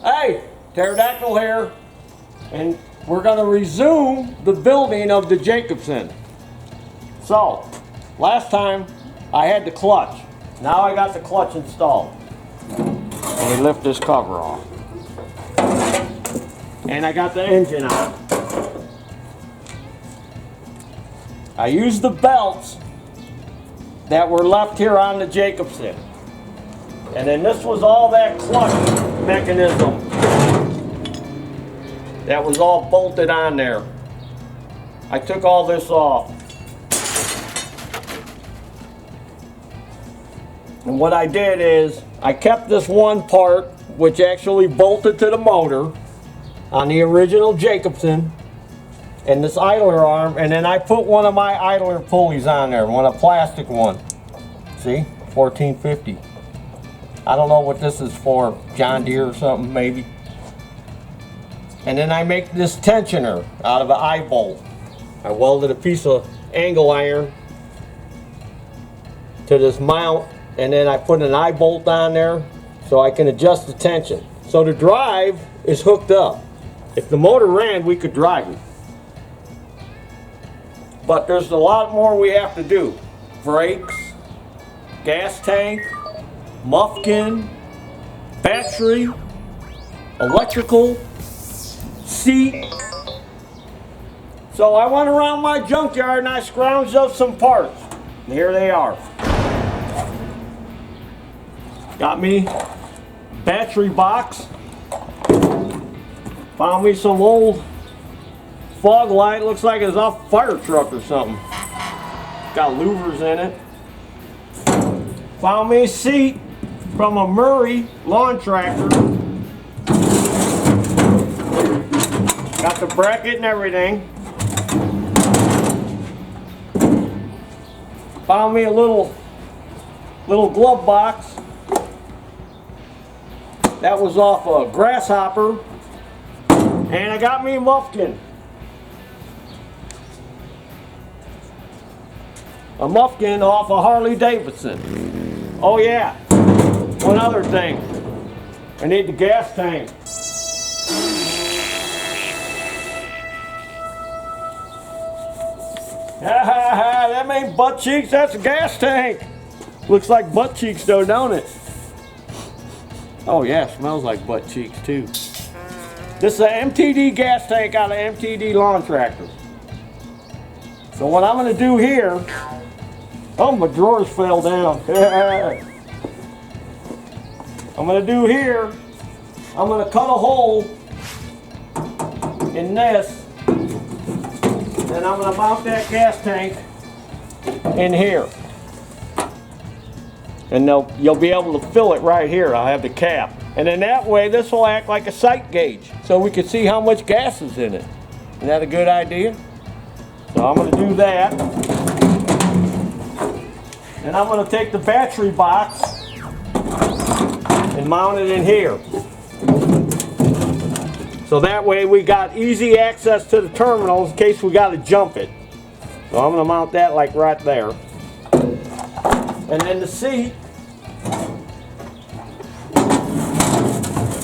Hey, Pterodactyl here, and we're going to resume the building of the Jacobsen. So, last time I had the clutch. Now I got the clutch installed. And we lift this cover off. And I got the engine out. I used the belts that were left here on the Jacobsen. And then this was all that clutch mechanism that was all bolted on there. I took all this off. And what I did is I kept this one part which actually bolted to the motor on the original Jacobsen and this idler arm, and then I put one of my idler pulleys on there, a plastic one. See, 1450. I don't know what this is for, John Deere or something maybe. And then I make this tensioner out of an eye bolt. I welded a piece of angle iron to this mount, and then I put an eye bolt on there so I can adjust the tension. So the drive is hooked up. If the motor ran, we could drive it. But there's a lot more we have to do. Brakes, gas tank, muffin, battery, electrical, seat. So I went around my junkyard and I scrounged up some parts. And here they are. Got me battery box. Found me some old fog light. Looks like it's off a fire truck or something. Got louvers in it. Found me a seat from a Murray lawn tractor. Got the bracket and everything. Found me a little glove box. That was off a grasshopper. And I got me a muffin. A muffin off a Harley Davidson. Oh yeah, one other thing. I need the gas tank. That ain't butt cheeks, that's a gas tank. Looks like butt cheeks though, don't it? Oh yeah, smells like butt cheeks too. This is an MTD gas tank out of MTD lawn tractor. So what I'm going to do here, oh my drawers fell down. I'm going to do here, I'm going to cut a hole in this, and I'm going to mount that gas tank in here. And you'll be able to fill it right here. I'll have the cap. And then that way, this will act like a sight gauge, so we can see how much gas is in it. Isn't that a good idea? So I'm going to do that. And I'm going to take the battery box and mount it in here. So that way we got easy access to the terminals in case we got to jump it. So I'm going to mount that like right there. And then the seat,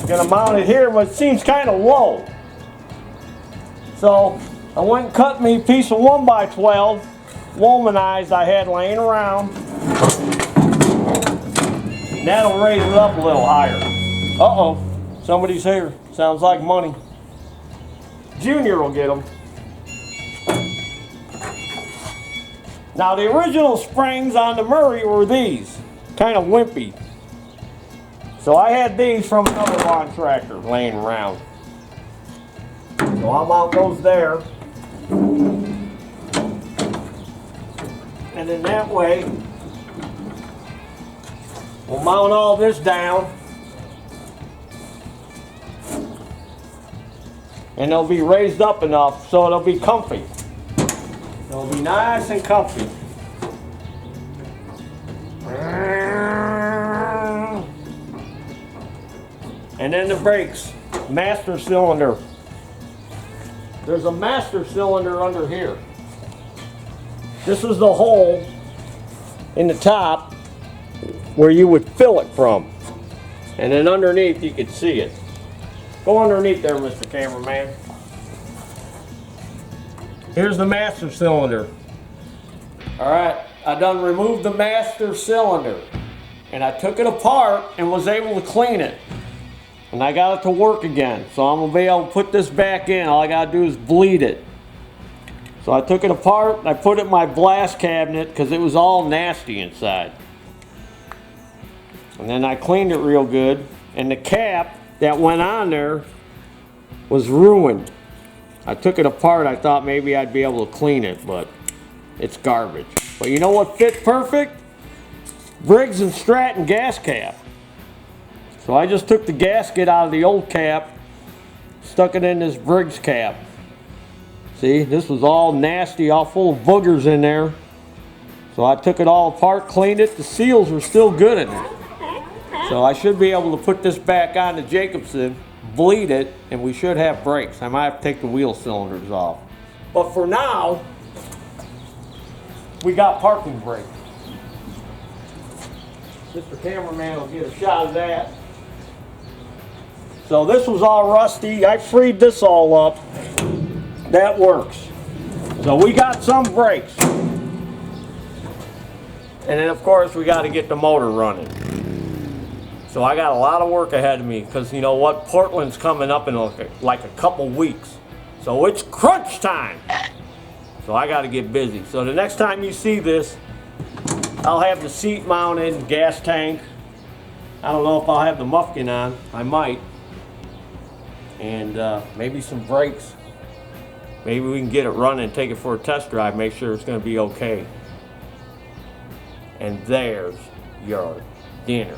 gonna mount it here, but it seems kind of low. So I went and cut me a piece of 1x12 womanized I had laying around. And that'll raise it up a little higher. Uh-oh, somebody's here. Sounds like money. Junior will get them. Now the original springs on the Murray were these, kind of wimpy. So I had these from another lawn tractor laying around. So I'll mount those there. And then that way, we'll mount all this down. And they'll be raised up enough so it'll be comfy. It'll be nice and comfy. And then the brakes, master cylinder. There's a master cylinder under here. This is the hole in the top where you would fill it from. And then underneath you could see it. Go underneath there, Mr. Cameraman. Here's the master cylinder. All right, I done removed the master cylinder, and I took it apart and was able to clean it. And I got it to work again, so I'm gonna be able to put this back in. All I gotta do is bleed it. So I took it apart, I put it in my blast cabinet because it was all nasty inside. And then I cleaned it real good, and the cap that went on there was ruined. I took it apart, I thought maybe I'd be able to clean it, but it's garbage. But you know what fit perfect? Briggs & Stratton gas cap. So I just took the gasket out of the old cap, stuck it in this Briggs cap. See, this was all nasty, all full of boogers in there. So I took it all apart, cleaned it. The seals were still good in it. So I should be able to put this back on the Jacobsen, bleed it, and we should have brakes. I might have to take the wheel cylinders off. But for now, we got parking brakes. Mr. Cameraman will get a shot of that. So this was all rusty. I freed this all up. That works. So we got some brakes. And then of course we got to get the motor running. So I got a lot of work ahead of me because you know what? Portland's coming up in like a couple weeks. So it's crunch time. So I got to get busy. So the next time you see this, I'll have the seat mounted, gas tank. I don't know if I'll have the muffin on. I might. And maybe some brakes. Maybe we can get it running and take it for a test drive, make sure it's going to be okay. And there's your dinner.